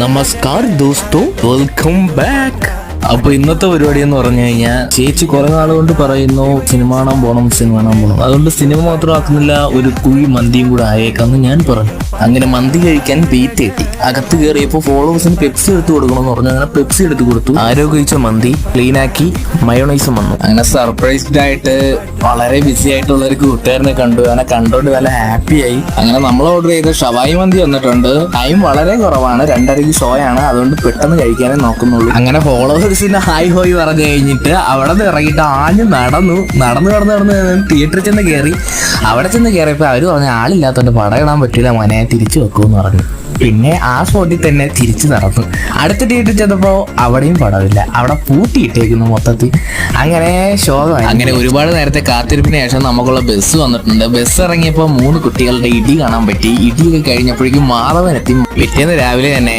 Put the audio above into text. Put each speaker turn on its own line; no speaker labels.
നമസ്കാർ ദോസ്തോ, welcome back. അപ്പൊ ഇന്നത്തെ പരിപാടി എന്ന് പറഞ്ഞു കഴിഞ്ഞാൽ ചേച്ചി കുറെ നാളുകൊണ്ട് പറയുന്നു സിനിമ കാണാൻ പോണം. അതുകൊണ്ട് സിനിമ മാത്രം ആക്കുന്നില്ല, ഒരു കുഴി മന്തിയും കൂടെ ആയേക്കാന്ന് ഞാൻ പറഞ്ഞു. അങ്ങനെ മന്തി കഴിക്കാൻ വെയിറ്റ് കിട്ടി. അകത്ത് കയറിയപ്പോൾ ഫോളോവേഴ്സിന് പെപ്സി എടുത്ത് കൊടുക്കണമെന്ന് പറഞ്ഞു. അങ്ങനെ പെപ്സി എടുത്ത് കൊടുത്തു. ആരോ കഴിച്ച മന്തി ക്ലീൻ ആക്കി മയോണൈസും വന്നു. അങ്ങനെ സർപ്രൈസ്ഡ് ആയിട്ട് വളരെ ബിസി ആയിട്ടുള്ള ഒരു കൂട്ടുകാരനെ കണ്ടു. അങ്ങനെ കണ്ടോണ്ട് നല്ല ഹാപ്പി ആയി. അങ്ങനെ നമ്മൾ ഓർഡർ ചെയ്ത ഷവായി മന്തി വന്നിട്ടുണ്ട്. ടൈം വളരെ കുറവാണ്, 2:30 ഷോ ആണ്. അതുകൊണ്ട് പെട്ടെന്ന് കഴിക്കാനേ നോക്കുന്നുള്ളൂ. അങ്ങനെ ഫോളോവേഴ്സിന്റെ ഹായ് ഹോയ് പറഞ്ഞു കഴിഞ്ഞിട്ട് അവിടെ നിന്ന് ഇറങ്ങിയിട്ട് ആഞ്ഞ് നടന്ന് തിയേറ്ററിൽ ചെന്ന് കയറി. അവിടെ ചെന്ന് കയറിയപ്പോൾ അവര് പറഞ്ഞു ആളില്ലാത്തോണ്ട് പടം ഇടാൻ പറ്റില്ല മോനെ, തിരിച്ചു വെക്കുമെന്ന് പറഞ്ഞു. പിന്നെ ആ സ്പോട്ടിൽ തന്നെ തിരിച്ചു നടന്നു. അടുത്ത തിയേറ്ററിൽ ചെന്നപ്പോ അവിടെയും പടമില്ല, അവിടെ പൂട്ടിയിട്ടേക്കുന്നു മൊത്തത്തിൽ. അങ്ങനെ ശോകമായി. അങ്ങനെ ഒരുപാട് നേരത്തെ കാത്തിരിപ്പിന് ശേഷം നമുക്കുള്ള ബസ് വന്നിട്ടുണ്ട്. ബസ് ഇറങ്ങിയപ്പോൾ 3 കുട്ടികളുടെ ഇടി കാണാൻ പറ്റി. ഇടിയൊക്കെ കഴിഞ്ഞപ്പോഴേക്കും മാധവനെത്തി. പിറ്റേന്ന് രാവിലെ തന്നെ